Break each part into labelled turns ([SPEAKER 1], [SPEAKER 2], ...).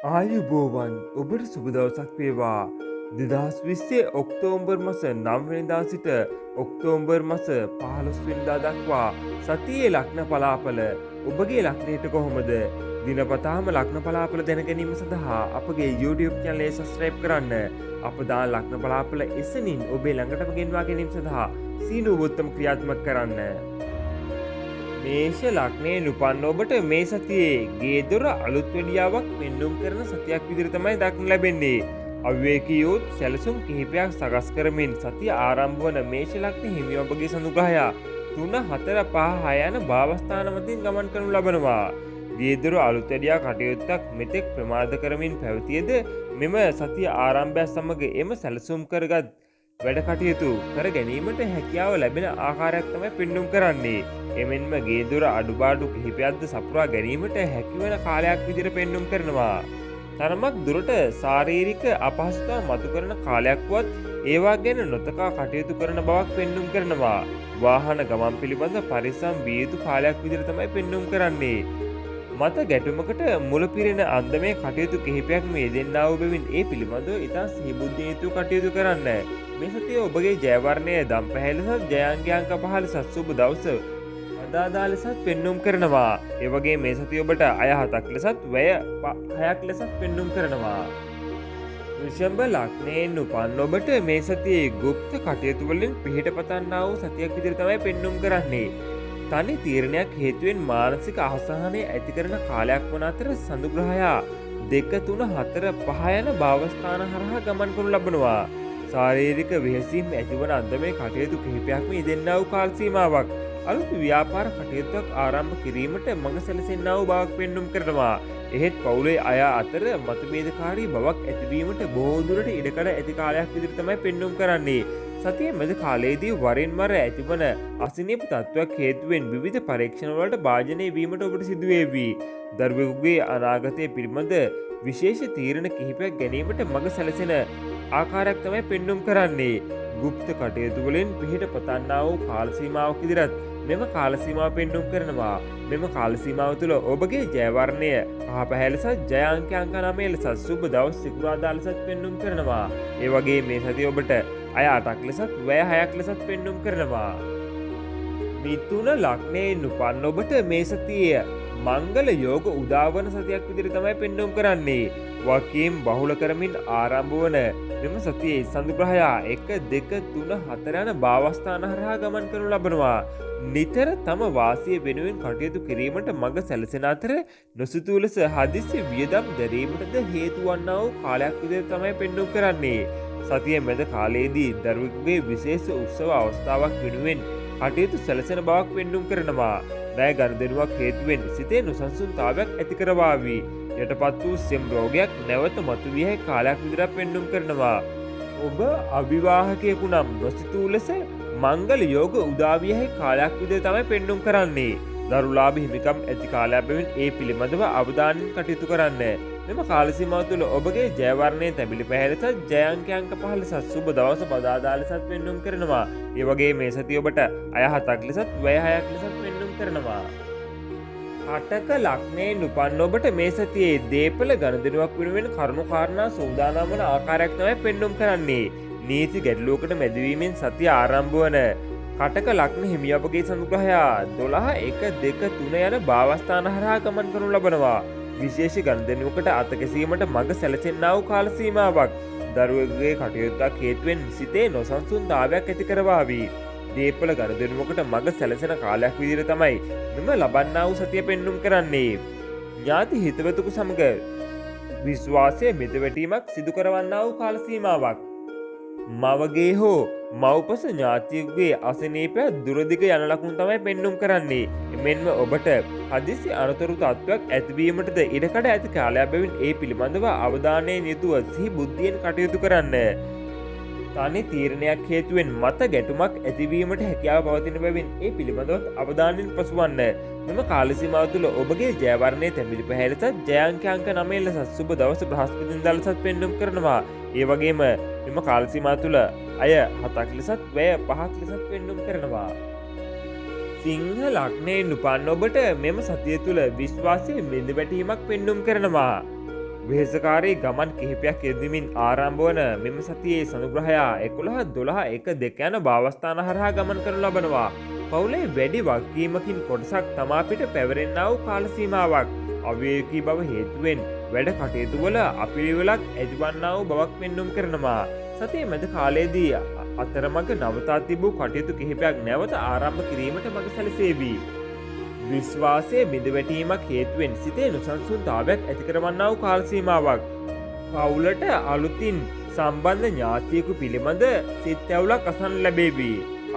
[SPEAKER 1] ආයුබෝවන් ඔබට සුබ දවසක් වේවා. 2020 ඔක්තෝබර් මාස 9 වෙනිදා සිට ඔක්තෝබර් මාස 15 වෙනිදා දක්වා සතියේ ලග්න පලාපල ඔබගේ ලග්නයට කොහොමද? දිනපතාම ලග්න පලාපල දැන ගැනීම සඳහා අපගේ YouTube channel එක subscribe කරන්න. අප දාන ලග්න පලාපල එසනින් ඔබේ ළඟටම ගෙන්වා ගැනීම සඳහා සීනු බොත්තම ක්‍රියාත්මක කරන්න. මේෂ ලග්නයෙන් උපන්න ඔබට මේ සතියේ ගේදොර අලුත් වෙඩියාවක් පෙන්නුම් කරන සතියක් විදිහට තමයි දක්න ලැබෙන්නේ. අවිවේකීවොත් සැලසුම් කිහිපයක් සකස් කරමින් සතිය ආරම්භ වන මේෂ ලග්න හිමි ඔබගේ සනුග්‍රහය 3, 4, 5, 6 යන භාවස්ථාන මතින් ගමන් කරනු ලබනවා. ගේදොර අලුත් වෙඩියා කටයුත්තක් මෙතෙක් ප්‍රමාද කරමින් පැවතියද මෙම සතිය ආරම්භය සමග එම සැලසුම් කරගත් වැඩ කටයුතු කර ගැනීමට හැකියාව ලැබෙන ආකාරයක් තමයි පෙන්නුම් කරන්නේ. එමෙන්ම ගේදොර අඩුපාඩු කිහිපයක්ද සපුරා ගැනීමට හැකිවන කාලයක් විදිහට පෙන්නුම් කරනවා. තරමක් දුරට ශාරීරික අපහසුතා මතු කරන කාලයක් වත් ඒවා ගැන නොතකා කටයුතු කරන බවක් පෙන්නුම් කරනවා. වාහන ගමන් පිළිබඳ පරිස්සම් විය යුතු කාලයක් විදිහට තමයි පෙන්නුම් කරන්නේ. මත ගැටුමකට මුල පිරෙන අන්දමේ කටයුතු කිහිපයක්ම යෙදෙන්නා වූ බැවින් ඒ පිළිබඳව ඉතා සිහිබුද්ධියෙන් යුතුව කටයුතු කරන්න. මේ සතියේ ඔබගේ ජයවර්ණය දම් පැහැ ලෙසත් ජයාංග අංක 5 ලෙසත් සුබ දවස අදාදා ලෙසත් පෙන්නුම් කරනවා. ඒ වගේ මේ සතිය ඔබට අය 7ක් ලෙසත් වැය 6ක් ලෙසත් පෙන්නුම් කරනවා. වෘෂභ ලග්නයෙන් උපන් ඔබට මේ සතියේ গুপ্ত කටයුතු වලින් පිහිට පතන්නා වූ සතියක් විදිහට තමයි පෙන්නුම් කරන්නේ. තනි තීරණයක් හේතුවෙන් මානසික අසහනය ඇති කරන කාලයක් වන අතර සඳුග්‍රහයා 2, 3, 4, 5 යන භාවස්ථාන හරහා ගමන් කරනු ලබනවා. ශාරීරික වෙහෙසීම් ඇතිවන අන්දමේ කටයුතු කිහිපයක්ම යෙදෙන්නා වූ කාල සීමාවක්. අලුත් ව්‍යාපාර කටයුත්තක් ආරම්භ කිරීමට මඟ සැලසෙන්නා වූ බවක් පෙන්නුම් කරනවා. එහෙත් පවුලේ අය අතර මතභේදකාරී බවක් ඇතිවීමට බොහෝ දුරට ඉඩකඩ ඇති කාලයක් විදිහට තමයි පෙන්නුම් කරන්නේ. සතියේ මැද කාලයේදී වරින් වර ඇතිවන අසනීප තත්ත්වයක් හේතුවෙන් විවිධ පරීක්ෂණ වලට භාජනය වීමට ඔබට සිදු වේවි. දරුවෙකුගේ අනාගතය පිළිබඳ විශේෂ තීරණ කිහිපයක් ගැනීමට මඟ සැලසෙන ආකාරයක් තමයි පෙන්නුම් කරන්නේ. গুপ্ত කටයුතු වලින් පිහිට පතන්නා වූ කාල සීමාවක් ඉදිරියට මෙම කාල සීමාව පෙන්නුම් කරනවා. මෙම කාල සීමාව තුළ ඔබගේ ජයවර්ණය පහ පැහැ ලෙසත් ජය අංක 9 ලෙසත් සුබ දවස් සිකුරාදා ලෙසත් පෙන්නුම් කරනවා. ඒ වගේ මේ සතිය ඔබට අය 8ක් ලෙසත් වැය 6ක් ලෙසත් පෙන්නුම් කරනවා. මිථුන ලග්නයෙන් උපන් ඔබට මේ සතියේ මංගල යෝග උදාවන සතියක් විදිහට තමයි පෙන්නුම් කරන්නේ. වකීම් බහුල කරමින් ආරම්භ වන මෙම සතියේ සඳුග්‍රහයා 1, 2, 3, 4 යන භාවස්ථාන හරහා ගමන් කරනු ලබනවා. නිතර තම වාසිය වෙනුවෙන් කටයුතු කිරීමට මඟ සැලසෙන අතර නොසිතූ ලෙස හදිසි වියදම් දැරීමටද හේතු වන්නා වූ කාලයක් විදිහට තමයි පෙන්නුම් කරන්නේ. සතිය මැද කාලයේදී දරුවෙකුගේ විශේෂ උත්සව අවස්ථාවක් වෙනුවෙන් කටයුතු සැලසෙන බවක් පෙන්නුම් කරනවා. ණය ගනුදෙනුවක් හේතුවෙන් සිතේ නොසන්සුන්තාවයක් ඇති කරවාවි. යටපත් වූ සෙම් රෝගයක් නැවත මතුවිය හැකි කාලයක් විදිහට පෙන්නුම් කරනවා. ඔබ අවිවාහකයෙකු නම් නොසිතූ ලෙස මංගල යෝග උදාවිය හැකි කාලයක් විදිහට තමයි පෙන්නුම් කරන්නේ. දරුලාභ හිමිකම් ඇති කාලයක් බැවින් ඒ පිළිබඳව අවධානයෙන් කටයුතු කරන්න. මෙම කාල සීමාව තුළ ඔබගේ ජයවර්ණයේ තැඹිලි පැහැ ලෙසත් ජය අංක 5 ලෙසත් සුබ දවස බදාදා ලෙසත් පෙන්නුම් කරනවා. ඒ වගේ මේ සතිය ඔබට අය 7ක් ලෙසත් වැය 6ක් ලෙසත් පෙන්නුම් කරනවා. කටක ලග්නයෙන් උපන් ඔබට මේ සතියේ දීපල ගනුදෙනුවක් වෙනුවෙන් කරුණු කාරණා සූදානම් වන ආකාරයක් තමයි පෙන්නුම් කරන්නේ. නීති ගැටලුවකට මැදිවීමෙන් සතිය ආරම්භ වන කටක ලග්න හිමි අපගේ සඳුග්‍රහයා 12, 1, 2, 3 යන භාවස්ථාන හරහා ගමන් කරනු ලබනවා. විශේෂ ගනුදෙනුවකට අතකැසීමට මඟ සැලසෙන්නා වූ කාල සීමාවක්. දරුවෙකුගේ කටයුත්තක් හේතුවෙන් සිතේ නොසන්සුන්තාවයක් ඇති කරවාවි. දීපල ගනුදෙනුවකට මඟ සැලසෙන කාලයක් විදිහට තමයි මෙම ලබන්නා වූ සතිය පෙන්නුම් කරන්නේ. ඥාති හිතවතුකු සමග විශ්වාසය මිදවැටීමක් සිදු කරවන්නා වූ කාල සීමාවක්. මවගේ හෝ මව්පස ඥාතියෙකුගේ අසනීපය දුරදිග යන ලකුණු තමයි පෙන්නුම් කරන්නේ. එමෙන්ම ඔබට හදිසි අනතුරු තත්ත්වයක් ඇතිවීමටද ඉඩකඩ ඇති කාලයක් බැවින් ඒ පිළිබඳව අවධානයෙන් යුතුව සිහි බුද්ධියෙන් කටයුතු කරන්න. තනි තීරණයක් හේතුවෙන් මත ගැටුමක් ඇතිවීමට හැකියාව පවතින බැවින් ඒ පිළිබඳව අවධානයෙන් පසුවන්න. මෙම කාල සීමාව තුළ ඔබගේ ජයවර්ණයේ තැඹිලි පැහැ ලෙසත් ජය අංක 9 ලෙසත් සුබ දවස බ්‍රහස්පතින්දා ලෙසත් පෙන්නුම් කරනවා. ඒ වගේම මෙම කාල සීමාව තුළ අය 7ක් ලෙසත් වැය 5ක් ලෙසත් පෙන්නුම් කරනවා. සිංහ ලග්නයෙන් උපන් ඔබට මෙම සතිය තුළ විශ්වාසය බිඳ වැටීමක් පෙන්නුම් කරනවා. වෙහෙසකාරී ගමන් කිහිපයක් යෙදමින් ආරම්භ වන මෙම සතියේ සඳුග්‍රහයා 11-12-1-2 යන භාවස්ථාන හරහා ගමන් කරනු ලබනවා. පවුලේ වැඩි වගකීමකින් කොටසක් තමා පිට පැවරෙන්නා වූ කාල සීමාවක්. අවිවේකී බව හේතුවෙන් වැඩ කටයුතු වල අපිළිවෙලක් ඇතිවන්නා වූ බවක් පෙන්නුම් කරනවා. සතිය මැද කාලයේදී අතරමඟ නවතා තිබූ කටයුතු කිහිපයක් නැවත ආරම්භ කිරීමට මඟ සැලසේවි. විශ්වාසයේ බිඳවැටීමක් හේතුවෙන් සිතේ නොසන්සුන්තාවයක් ඇති කරවන්නා වූ කාල සීමාවක්. පවුලට අලුතින් සම්බන්ධ ඥාතියෙකු පිළිබඳ සිත් ඇවුලක් අසන්න ලැබේවි.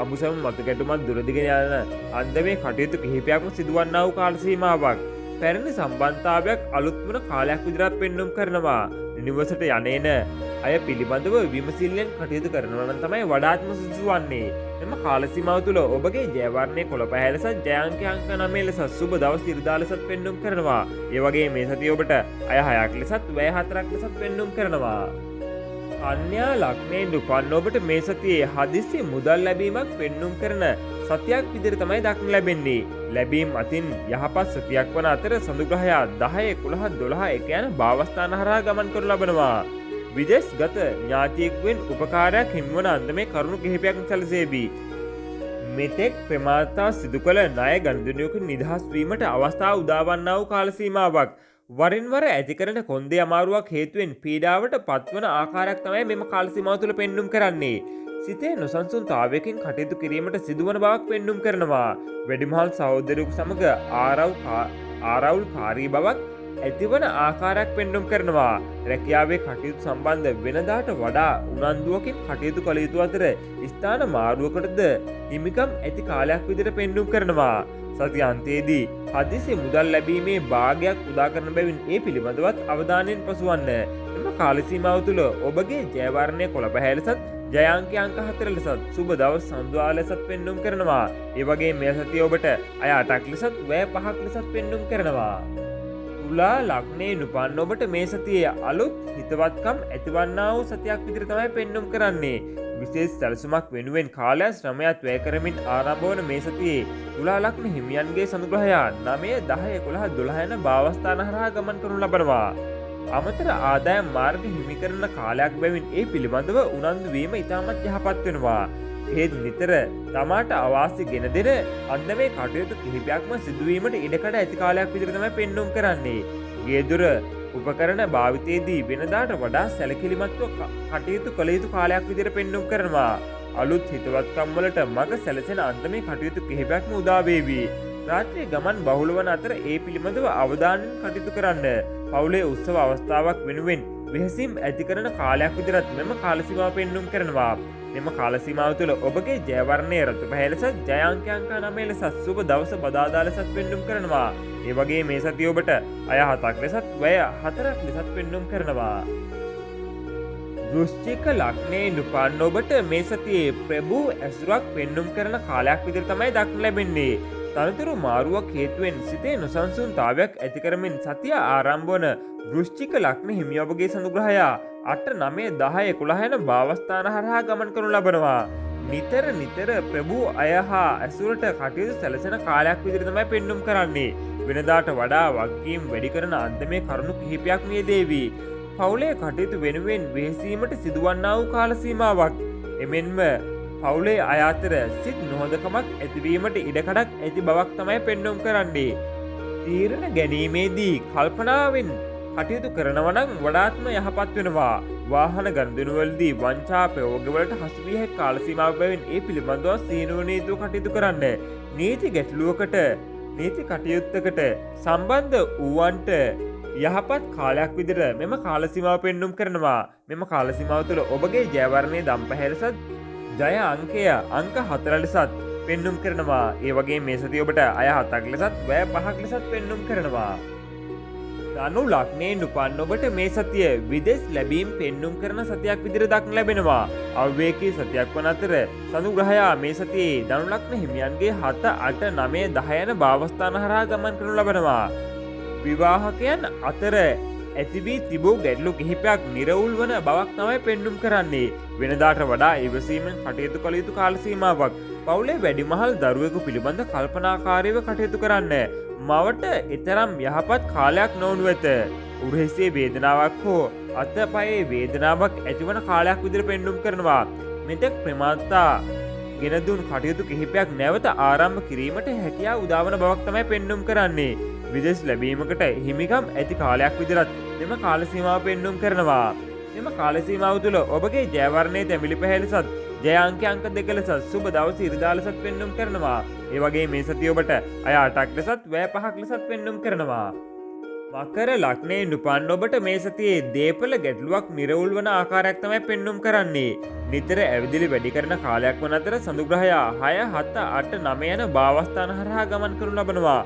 [SPEAKER 1] අමුසම මතකැටුමක් දුරදිගෙන යන අන්දමේ කටයුතු කිහිපයක්ම සිදුවන්නා වූ කාල සීමාවක්. පැරණි සම්බන්ධතාවයක් අලුත් වන කාලයක් විදිහට පෙන්වුම් කරනවා. නිවසට යන්නේන අය පිළිබඳව විමසිල්ලෙන් කටයුතු කරනවා නම් තමයි වඩාත්ම සුදුසු වන්නේ. එම කාල සීමාව තුළ ඔබගේ ජය වර්ණයේ කොළ පැහැ ලෙසත් ජය අංක 9 ලෙසත් සුබ දවස් ඉරිදා ලෙසත් පෙන්වුම් කරනවා. ඒ වගේ මේ සතිය ඔබට අය 6ක් ලෙසත් වැය 4ක් ලෙසත් පෙන්වුම් කරනවා. කන්‍යා ලග්නයෙන් උපන්න ඔබට මේ සතියේ හදිස්සි මුදල් ලැබීමක් පෙන්වුම් කරන සතියක් විදිහට තමයි දක්න ලැබෙන්නේ. ලැබීම් අතින් යහපත් සතියක් වන අතර සඳුග්‍රහයා 10-11-12-1 යන භාවස්ථාන හරහා ගමන් කරනු ලබනවා. විදේශගත ඥාතියෙකුෙන් උපකාරයක් හිමිවන අන්දමේ කරුණු කිහිපයක් සැලසේවි. මෙතෙක් ප්‍රමාදතා සිදු කළ ණය ගනුදෙනුවකින් නිදහස් වීමට අවස්ථාව උදාවන්නා වූ කාල සීමාවක්. වරින් වර ඇති කරන කොන්දේ අමාරුවක් හේතුවෙන් පීඩාවට පත්වන ආකාරයක් තමයි මෙම කාල සීමාව තුළ පෙන්වුම් කරන්නේ. සිතේ නොසන්සුන්තාවයකින් කටයුතු කිරීමට සිදුවන බවක් පෙන්වුම් කරනවා. වැඩිමහල් සහෝදරයෙකු සමග ආරවුල්කාරී බවක් ඇතිවන ආකාරයක් පෙන්වුම් කරනවා. රැකියාවේ කටයුතු සම්බන්ධ වෙනදාට වඩා උනන්දුවකින් කටයුතු කළ යුතු අතර ස්ථාන මාරුවකටද හිමිකම් ඇති කාලයක් විදිහට පෙන්වුම් කරනවා. සති අන්තයේදී හදිසි මුදල් ලැබීමේ භාගයක් උදා කරන බැවින් ඒ පිළිබඳවත් අවධානයෙන් පසුවන්න. එම කාල සීමාව තුළ ඔබගේ ජය වර්ණයේ කොළ පැහැ ලෙසත් ජය අංක 4 ලෙසත් සුබ දවස් සඳුදා ලෙසත් පෙන්වුම් කරනවා. ඒ වගේ මේ සතිය ඔබට අය 8ක් ලෙසත් වැය 5ක් ලෙසත් පෙන්වුම් කරනවා. තුලා ලග්නයෙන් උපන්න ඔබට මේ සතියේ අලුත් හිතවත්කම් ඇතිවන්නා වූ සතියක් විදිහට තමයි පෙන්වුම් කරන්නේ. විශේෂ සැලසුමක් වෙනුවෙන් කාලය ශ්‍රමයක් වැය කරමින් ආරම්භ වන මේ සතියේ තුලා ලග්න හිමියන්ගේ සඳුග්‍රහයා 9-10-11-12 යන භාවස්ථාන හරහා ගමන් කරනු ලබනවා. අමතර ආදායම් මාර්ග හිමි කරන කාලයක් බැවින් ඒ පිළිබඳව උනන්දු වීම ඉතාමත් යහපත් වෙනවා. ඒත් නිතර තමාට අවාසි ගෙන දෙන අන්දමේ කටයුතු කිහිපයක්ම සිදුවීමට ඉඩකඩ ඇති කාලයක් විදිහට තමයි පෙන්වුම් කරන්නේ. ගේදොර උපකරණ භාවිතයේදී වෙනදාට වඩා සැලකිලිමත්ව කටයුතු කළ යුතු කාලයක් විදිහට පෙන්වුම් කරනවා. අලුත් හිතවත්කම් වලට මඟ සැලසෙන අන්දමේ කටයුතු කිහිපයක්ම උදා වේවි. රාත්‍රී ගමන් බහුල වන අතර ඒ පිළිබඳව අවධානයෙන් කටයුතු කරන්න. පවුලේ උත්සව අවස්ථාවක් වෙනුවෙන් වෙහසීම් ඇති කරන කාලයක් විදිහට මෙම කාල සීමාව පෙන්වුම් කරනවා. මෙම කාල සීමාව තුළ ඔබගේ ජය වර්ණයේ රතු පැහැ ලෙසත් ජය අංක 9 ලෙසත් සුබ දවස බදාදා ලෙසත් පෙන්වුම් කරනවා. ඒ වගේ මේ සතිය ඔබට අය 7ක් ලෙසත් වැය 4ක් ලෙසත් පෙන්වුම් කරනවා. වෘශ්චික ලග්නයෙන් උපන්න ඔබට මේ සතියේ ප්‍රභූ ඇසුරක් පෙන්වුම් කරන කාලයක් විදිහට තමයි දක්න ලැබෙන්නේ. තනතුරු මාරුවක් හේතුවෙන් සිතේ නොසන්සුන්තාවයක් ඇති කරමින් සතිය ආරම්භ වන වෘශ්චික ලග්න හිමි ඔබගේ සඳුග්‍රහයා 8-9-10-11 යන භාවස්ථාන හරහා ගමන් කරනු ලබනවා. නිතර ප්‍රභූ අය හා ඇසුරට කටයුතු සැලසෙන කාලයක් විදිහට තමයි පෙන්වුම් කරන්නේ. වෙනදාට වඩා වගකීම් වැඩි කරන අන්දමේ කරුණු කිහිපයක් නියදේවි. පවුලේ කටයුතු වෙනුවෙන් වෙහෙසීමට සිදුවන්නා වූ කාල සීමාවක්. එමෙන්ම පවුලේ අය අතර සිත් නොහොඳකමක් ඇතිවීමට ඉඩකඩක් ඇති බවක් තමයි පෙන්වුම් කරන්නේ. තීරණ ගැනීමේදී කල්පනාවෙන් කටයුතු කරනවා නම් වඩාත්ම යහපත් වෙනවා. වාහන ගනුදෙනුවලදී වංචා ප්‍රයෝගවලට හසු විය හැකි කාල සීමාවක් බැවින් ඒ පිළිබඳව සීනුවනීතිව කටයුතු කරන්න. නීති කටයුත්තකට සම්බන්ධ වූවන්ට යහපත් කාලයක් විදිහට මෙම කාල සීමාව පෙන්වුම් කරනවා. මෙම කාල සීමාව තුළ ඔබගේ ජය වර්ණයේ දම් පැහැ ලෙසත් ජය අංකය අංක 4 ලෙසත් පෙන්වුම් කරනවා. ඒ වගේ මේ සතිය ඔබට අය 7ක් ලෙසත් වැය 5ක් ලෙසත් පෙන්වුම් කරනවා. ධනු ලග්නයෙන් උපන්න ඔබට මේ සතිය විදේශ ලැබීම් පෙන්වුම් කරන සතියක් විදිහට දක්න ලැබෙනවා. අවේකී සතියක් වන අතර සඳුග්‍රහයා මේ සතියේ ධනු ලග්න හිමියන්ගේ 7, 8, 9, 10 යන භාවස්ථාන හරහා ගමන් කරනු ලබනවා. විවාහකයන් අතර ඇතිවී තිබූ ගැටලු කිහිපයක් නිරවුල් වන බවක් තමයි පෙන්වුම් කරන්නේ. වෙනදාට වඩා ඉවසීමෙන් කටයුතු කළ යුතු කාල සීමාවක්. පවුලේ වැඩිමහල් දරුවෙකු පිළිබඳ කල්පනාකාරීව කටයුතු කරන්න. මවට එතරම් යහපත් කාලයක් නොවනු ඇත. උරහිසේ වේදනාවක් හෝ අතපයේ වේදනාවක් ඇතිවන කාලයක් විදිහට පෙන්눔 කරනවා. මෙතෙක් ප්‍රමාත්තා ගෙන දුන් කටයුතු කිහිපයක් නැවත ආරම්භ කිරීමට හැකියාව උදාවන බවක් තමයි පෙන්눔 කරන්නේ. විදේශ ලැබීමකට හිමිකම් ඇති කාලයක් විදිහට මෙම කාල සීමාව පෙන්눔 කරනවා. මෙම කාල සීමාව තුළ ඔබගේ ජය වර්ණයේ තැඹිලි පැහැලසත් ජය අංක දෙක ලෙසත් සුබ දවස ඉරිදා ලෙසත් පෙන්눔 කරනවා. ඒ වගේ මේ සතිය ඔබට අය 8ක් ලෙසත් වැය 5ක් ලෙසත් පෙන්눔 කරනවා. මකර ලග්නයෙන් උපන් ඔබට මේ සතියේ දේපල ගැටලුවක් නිරවුල් වන ආකාරයක් තමයි පෙන්눔 කරන්නේ. නිතර ඇවිදිලි වැඩි කරන කාලයක් වන අතර සඳු ග්‍රහයා 6, 7, 8, 9 යන භාවස්ථාන හරහා ගමන් කරනු ලබනවා.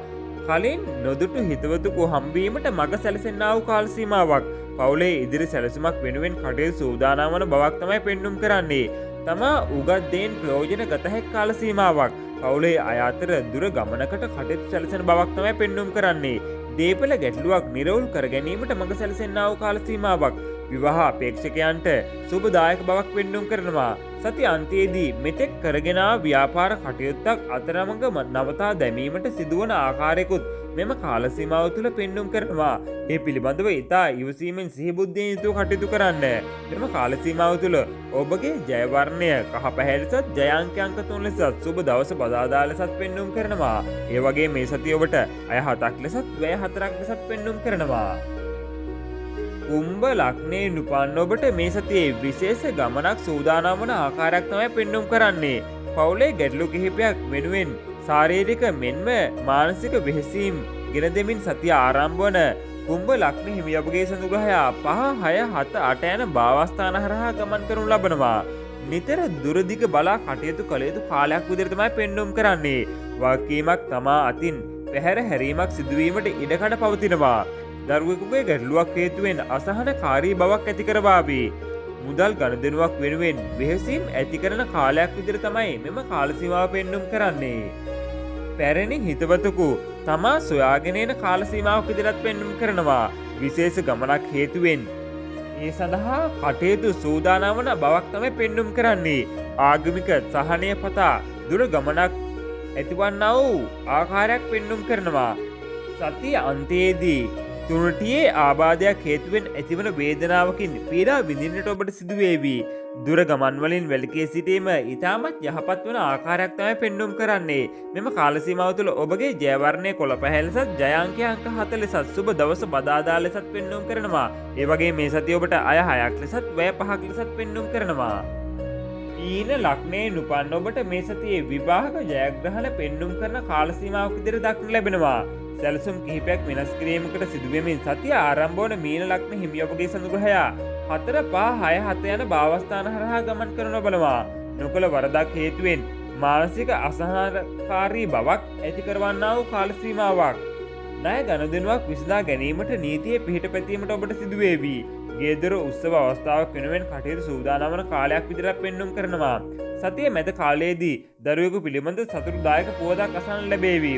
[SPEAKER 1] කලින් නොදුටු හිතවතුකු හම්බීමට මග සැලසෙන්නා වූ කාල සීමාවක්. පවුලේ ඉදිරි සැලසුමක් වෙනුවෙන් කටයුතු සූදානම් වන බවක් තමයි පෙන්눔 කරන්නේ. තමා උගත් දෙයින් ප්‍රයෝජන ගත හැකි කාල සීමාවක්. පවුලේ අය අතර දුර ගමනකට කටයුතු සැලසෙන බවක් තමයි පෙන්눔 කරන්නේ. දේපල ගැටලුවක් නිරවුල් කර ගැනීමට මඟ සැලසෙන්නා වූ කාල සීමාවක්. විවාහ අපේක්ෂකයන්ට සුබදායක බවක් පෙන්눔 කරනවා. සති අන්තියේදී මෙතෙක් කරගෙන ව්‍යාපාර කටයුත්තක් අතරමඟ නවතා දැමීමට සිදුවන ආකාරයකුත් මෙම කාල සීමාව තුළ පෙන්눔 කරනවා. ඒ පිළිබඳව ඉතා ඉවසීමෙන් සිහිබුද්ධියෙන් යුතුව කටයුතු කරන්න. මෙම කාල සීමාව තුළ ඔබගේ ජය වර්ණය කහ පැහැලසත් ජය අංක 3 ලෙසත් සුබ දවස බදාදා ලෙසත් පෙන්눔 කරනවා. ඒ වගේ මේ සතිය ඔබට අය 7ක් ලෙසත් වැය 4ක් ලෙසත් පෙන්눔 කරනවා. කුම්භ ලග්නයෙන් උපන් ඔබට මේ සතියේ විශේෂ ගමනක් සූදානම් වන ආකාරයක් තමයි පෙන්눔 කරන්නේ. පවුලේ ගැටලු කිහිපයක් වෙනුවෙන් ශාරීරික මෙන්ම මානසික වෙහෙසීම් ගෙන දෙමින් සතිය ආරම්භ වන කුම්භ ලග්න හිමි ඔබගේ සඳු ග්‍රහයා 5, 6, 7, 8 යන භාවස්ථාන හරහා ගමන් කරනු ලබනවා. නිතර දුරදිග බලා කටයුතු කළ යුතු කාලයක් විදිහට තමයි පෙන්눔 කරන්නේ. වගකීමක් තමා අතින් පැහැර හැරීමක් සිදුවීමට ඉඩකඩ පවතිනවා. දරුවෙකුගේ ගැටලුවක් හේතුවෙන් අසහනකාරී බවක් ඇති කරවාවි. මුදල් ගනුදෙනුවක් වෙනුවෙන් වෙහෙසීම් ඇති කරන කාලයක් විදිහට තමයි මෙම කාල සීමාව පෙන්눔 කරන්නේ. පැරණි හිතවතෙකු තමා සොයාගෙන එන කාල සීමාවක් විදිහට පෙන්눔 කරනවා. විශේෂ ගමනක් හේතුවෙන් ඒ සඳහා කටයුතු සූදානම් වන බවක් තමයි පෙන්눔 කරන්නේ. ආගමික සහනය පතා දුර ගමනක් ඇතිවන්නා වූ ආකාරයක් පෙන්눔 කරනවා. සතිය අන්තයේදී තුනටියේ ආබාධයක් හේතුවෙන් ඇතිවන වේදනාවකින් පීඩා විඳින්නට ඔබට සිදුවේවි. දුර ගමන් වලින් වැළකී සිටීම ඉතාමත් යහපත් වන ආකාරයක් තමයි පෙන්눔 කරන්නේ. මෙම කාල සීමාව තුළ ඔබගේ ජය වර්ණය කොළ පැහැලසත් ජය අංක 4 ලෙසත් සුබ දවස බදාදා ලෙසත් පෙන්눔 කරනවා. ඒ වගේ මේ සතිය ඔබට අය 6ක් ලෙසත් වැය 5ක් ලෙසත් පෙන්눔 කරනවා. ඊන ලග්නයෙන් උපන් ඔබට මේ සතියේ විවාහක ජයග්‍රහණ පෙන්눔 කරන කාල සීමාවක් විදිහට දක්නට ලැබෙනවා. සැලසුම් කිහිපයක් වෙනස් කිරීමකට සිදුවෙමින් සතිය ආරම්භ වන මීන ලග්න හිමි ඔබගේ සඳු ග්‍රහයා 4, 5, 6, 7 යන භාවස්ථාන හරහා ගමන් කරනු බලනවා. නොකළ වරදක් හේතුවෙන් මානසික අසහනකාරී බවක් ඇති කරවන්නා වූ කාල සීමාවක්. ණය ගනුදෙනුවක් විසඳා ගැනීමට නීතියේ පිහිට පැතීමට ඔබට සිදුවේවි. ගේදොර උත්සව අවස්ථාවක් වෙනුවෙන් කටයුතු සූදානම් වන කාලයක් විදිහට පෙන්눔 කරනවා. සතිය මැද කාලයේදී දරුවෙකු පිළිබඳ සතුටුදායක පුවතක් අසන්න ලැබේවි.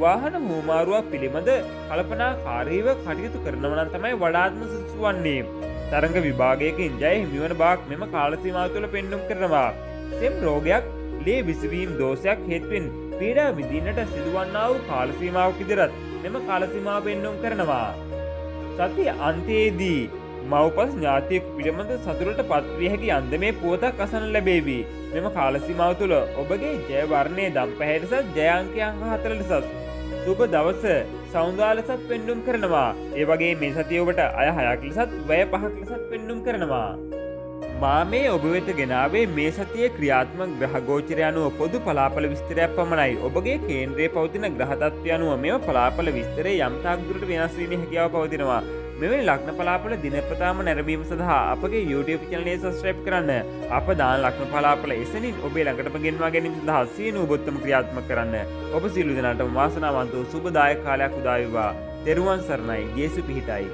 [SPEAKER 1] වාහන හුවමාරුවක් පිළිබඳ කල්පනාකාරීව කටයුතු කරනවා නම් තමයි වඩාත්ම සුදුසු වන්නේ. තරඟ විභාගයකින් ජය හිමිවන බවක් මෙම කාල සීමාව තුළ පෙන්눔 කරනවා. සෙම් රෝගයක්, ලේ විසවීම් දෝෂයක් හේතුවෙන් පීඩා විඳින්නට සිදුවන්නා වූ කාල සීමාවක් විදිහට මෙම කාල සීමාව පෙන්눔 කරනවා. සතිය අන්තයේදී මව්පස් ඥාතියෙකු පිළිබඳ සතුටට පත්විය හැකි අන්දමේ පුවතක් අසන්න ලැබේවි. මෙම කාල සීමාව තුළ ඔබගේ ජය වර්ණයේ දම් පැහැලසත් ජය අංක 4 ලෙසත් සුබ දවස සෞන්දර්ය ලෙසත් පෙන්눔 කරනවා. ඒ වගේ මේ සතිය ඔබට අය 6ක් ලෙසත් වැය 5ක් ලෙසත් පෙන්눔 කරනවා. මා මේ ඔබ වෙත ගෙනාවේ මේ සතියේ ක්‍රියාත්මක ග්‍රහ ගෝචරය අනුව පොදු පලාපල විස්තරයක් පමණයි. ඔබගේ කේන්ද්‍රයේ පවතින ග්‍රහ තත්ත්වය අනුව මෙම පලාපල විස්තරයේ යම් තාක් දුරට වෙනස් වීමේ හැකියාව පවතිනවා. මෙවැනි ලග්න පලාපල දිනපතාම නැරඹීම සඳහා අපගේ YouTube channel එක subscribe කරන්න. අප දාන ලග්න පලාපල එසැනින් ඔබේ ළඟටම ගෙන්වා ගැනීම සඳහා සීනු ඔබොත්තම ක්‍රියාත්මක කරන්න. ඔබ සියලු දෙනාටම වාසනාවන්ත සුබදායක කාලයක් උදා වේවා. තෙරුවන් සරණයි. ජේසු පිහිටයි.